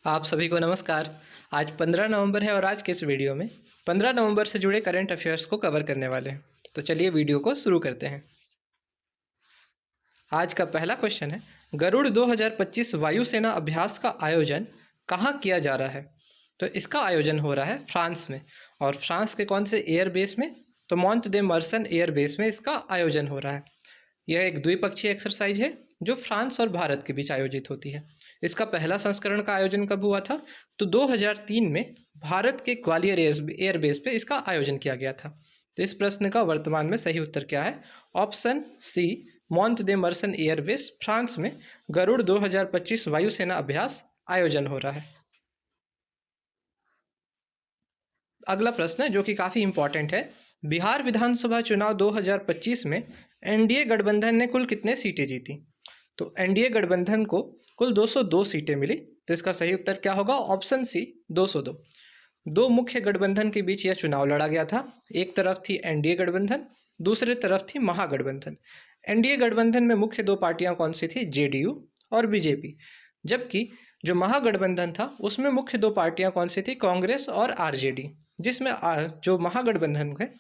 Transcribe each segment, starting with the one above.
आप सभी को नमस्कार। आज 15 नवंबर है और आज के इस वीडियो में 15 नवंबर से जुड़े करंट अफेयर्स को कवर करने वाले हैं। तो चलिए वीडियो को शुरू करते हैं। आज का पहला क्वेश्चन है, गरुड़ 2025 वायुसेना अभ्यास का आयोजन कहाँ किया जा रहा है? तो इसका आयोजन हो रहा है फ्रांस में। और फ्रांस के कौन से एयरबेस में? तो मॉन्ट दे मर्सन एयरबेस में इसका आयोजन हो रहा है। यह एक द्विपक्षीय एक्सरसाइज है जो फ्रांस और भारत के बीच आयोजित होती है। इसका पहला संस्करण का आयोजन कब हुआ था? तो 2003 में भारत के ग्वालियर एयरबेस पे इसका आयोजन किया गया था। तो इस प्रश्न का वर्तमान में सही उत्तर क्या है? ऑप्शन सी, मॉन्ट दे मर्सन एयरबेस फ्रांस में गरुड़ 2025 वायुसेना अभ्यास आयोजन हो रहा है। अगला प्रश्न है जो कि काफ़ी इंपॉर्टेंट है, बिहार विधानसभा चुनाव 2025 में एनडीए गठबंधन ने कुल कितने सीटें जीती? तो एनडीए गठबंधन को कुल 202 सीटें मिली। तो इसका सही उत्तर क्या होगा? Option C, 202। दो मुख्य गठबंधन के बीच यह चुनाव लड़ा गया था। एक तरफ थी एनडीए गठबंधन, दूसरे तरफ थी महागठबंधन। एनडीए गठबंधन में मुख्य दो पार्टियां कौन सी थी? जेडीयू और बीजेपी। जबकि जो महागठबंधन था उसमें मुख्य दो पार्टियां कौन सी थी? कांग्रेस और आरजेडी। जिसमें जो महागठबंधन है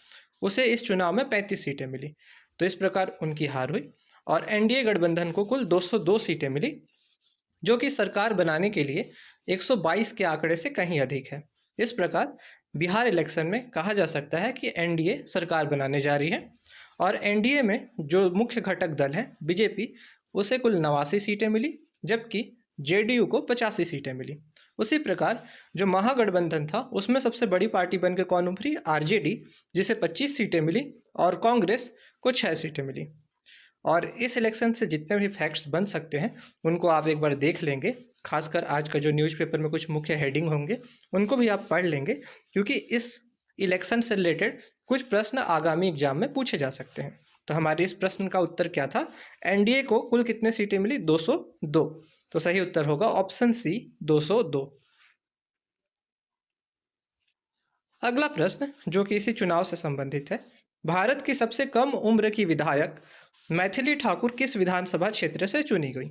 उसे इस चुनाव में 35 सीटें मिली। तो इस प्रकार उनकी हार हुई और एनडीए गठबंधन को कुल 202 सीटें मिली, जो कि सरकार बनाने के लिए 122 के आंकड़े से कहीं अधिक है। इस प्रकार बिहार इलेक्शन में कहा जा सकता है कि एनडीए सरकार बनाने जा रही है और एनडीए में जो मुख्य घटक दल है बीजेपी, उसे कुल 89 सीटें मिली, जबकि जेडीयू को 85 सीटें मिली। उसी प्रकार जो महागठबंधन था उसमें सबसे बड़ी पार्टी बनकर कौन उभरी? आरजेडी, जिसे 25 सीटें मिली और कांग्रेस को 6 सीटें मिली। और इस इलेक्शन से जितने भी फैक्ट्स बन सकते हैं उनको आप एक बार देख लेंगे। खासकर आज का जो न्यूज़पेपर में कुछ मुख्य हेडिंग होंगे उनको भी आप पढ़ लेंगे, क्योंकि इस इलेक्शन से रिलेटेड कुछ प्रश्न आगामी एग्जाम में पूछे जा सकते हैं। तो हमारे इस प्रश्न का उत्तर क्या था? एनडीए को कुल कितने सीटें मिली? 202। तो सही उत्तर होगा ऑप्शन सी, 202। अगला प्रश्न जो कि इसी चुनाव से संबंधित है, भारत की सबसे कम उम्र की विधायक मैथिली ठाकुर किस विधानसभा क्षेत्र से चुनी गई?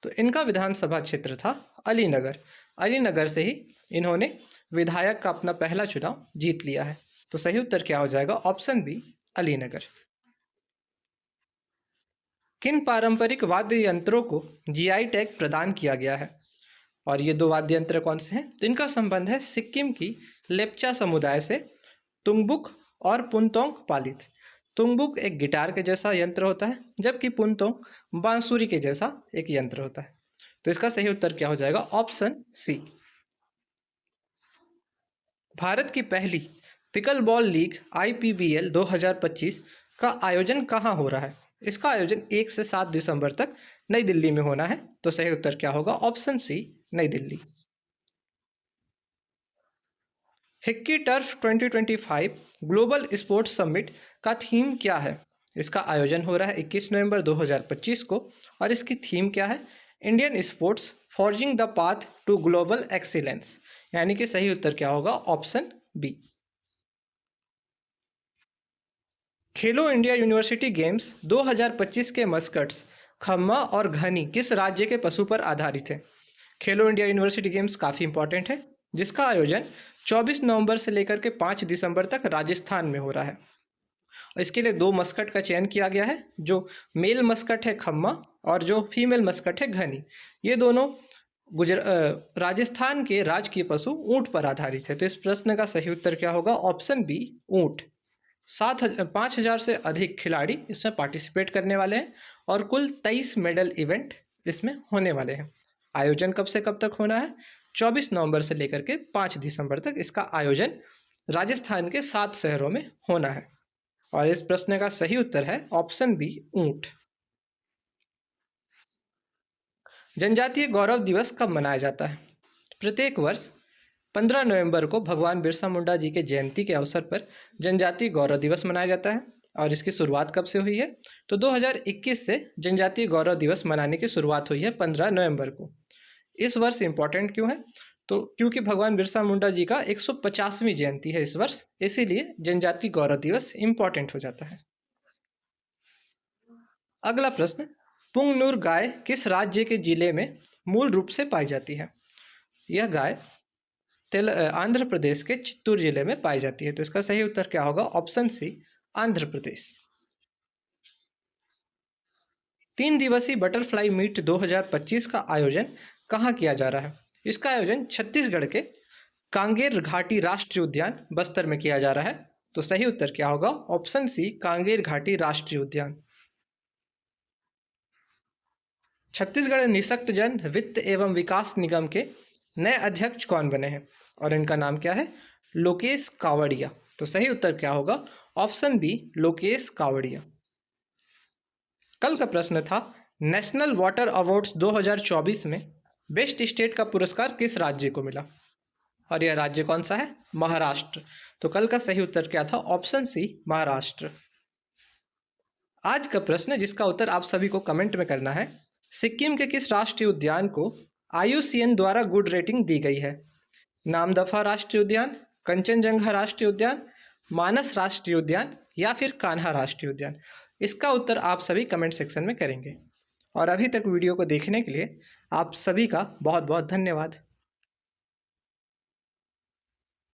तो इनका विधानसभा क्षेत्र था अलीनगर। अलीनगर से ही इन्होंने विधायक का अपना पहला चुनाव जीत लिया है। तो सही उत्तर क्या हो जाएगा? Option B, Alinagar. किन पारंपरिक वाद्य यंत्रों को जीआई टैग प्रदान किया गया है? और ये दो वाद्य यंत्र कौन से हैं? तो इनका संबंध है सिक्किम की लेप्चा समुदाय से, तुंगबुक और पुनतोंग पालित। तुंगबुक एक गिटार के जैसा यंत्र होता है, जबकि पुनतोंग बांसुरी के जैसा एक यंत्र होता है। तो इसका सही उत्तर क्या हो जाएगा? Option C. भारत की पहली पिकल बॉल लीग आईपीबीएल 2025 का आयोजन कहाँ हो रहा है? इसका आयोजन 1 से 7 दिसंबर तक नई दिल्ली में होना है। तो सही उत्तर क्या होगा? ऑप्शन सी, नई Delhi. Hickey turf 2025 global sports summit का थीम क्या है? इसका आयोजन हो रहा है 21 नवंबर 2025 को और इसकी थीम क्या है? Indian sports forging the path to global excellence. यानी कि सही उत्तर क्या होगा? Option B. Khelo India university games 2025 के मस्कट्स खम्मा और घनी किस राज्य के पशु पर आधारित है? खेलो इंडिया यूनिवर्सिटी गेम्स काफ़ी इंपॉर्टेंट है, जिसका आयोजन 24 नवंबर से लेकर के 5 दिसंबर तक राजस्थान में हो रहा है। इसके लिए दो मस्कट का चयन किया गया है, जो मेल मस्कट है खम्मा और जो फीमेल मस्कट है घनी। ये दोनों राजस्थान के राजकीय पशु ऊंट पर आधारित है। तो इस प्रश्न का सही उत्तर क्या होगा? ऑप्शन बी, ऊंट। 5,000 से अधिक खिलाड़ी इसमें पार्टिसिपेट करने वाले हैं और कुल 23 मेडल इवेंट इसमें होने वाले हैं। आयोजन कब से कब तक होना है? 24 नवंबर से लेकर के 5 दिसंबर तक इसका आयोजन राजस्थान के 7 शहरों में होना है। और इस प्रश्न का सही उत्तर है ऑप्शन बी, ऊंट। जनजातीय गौरव दिवस कब मनाया जाता है? प्रत्येक वर्ष 15 नवंबर को भगवान बिरसा मुंडा जी के जयंती के अवसर पर जनजातीय गौरव दिवस मनाया जाता है। और इसकी शुरुआत कब से हुई है? तो 2021 से जनजातीय गौरव दिवस मनाने की शुरुआत हुई है 15 नवंबर को। इस वर्ष इंपॉर्टेंट क्यों है? तो क्योंकि भगवान बिरसा मुंडा जी का 150वीं जयंती है इस वर्ष, इसीलिए जनजातीय गौरव दिवस इंपॉर्टेंट हो जाता है। अगला प्रश्न, पुंगनुर गाय किस राज्य के जिले में मूल रूप से पाई जाती है? यह गाय आंध्र प्रदेश के चित्तूर जिले में पाई जाती है। तो इसका सही उत्तर क्या होगा? ऑप्शन सी, आंध्र प्रदेश। 3 दिवसीय बटरफ्लाई मीट 2025 का आयोजन कहाँ किया जा रहा है? इसका आयोजन छत्तीसगढ़ के कांगेर घाटी राष्ट्रीय उद्यान बस्तर में किया जा रहा है। तो सही उत्तर क्या होगा? ऑप्शन सी, कांगेर घाटी राष्ट्रीय उद्यान। छत्तीसगढ़ निःशक्तजन वित्त एवं विकास निगम के नए अध्यक्ष कौन बने हैं? और इनका नाम क्या है? लोकेश कावड़िया। तो सही उत्तर क्या होगा? Option B, Lokesh कावड़िया। कल का प्रश्न था, नेशनल वाटर अवार्ड्स 2024 में बेस्ट स्टेट का पुरस्कार किस राज्य को मिला? और यह राज्य कौन सा है? महाराष्ट्र। तो कल का सही उत्तर क्या था? Option C, Maharashtra. आज का प्रश्न जिसका उत्तर आप सभी को कमेंट में करना है, सिक्किम के किस राष्ट्रीय उद्यान को IUCN द्वारा गुड रेटिंग दी गई है? नामदफा राष्ट्रीय उद्यान, कंचनजंगा राष्ट्रीय उद्यान, मानस राष्ट्रीय उद्यान या फिर कान्हा राष्ट्रीय उद्यान? इसका उत्तर आप सभी कमेंट सेक्शन में करेंगे। और अभी तक वीडियो को देखने के लिए आप सभी का बहुत बहुत धन्यवाद।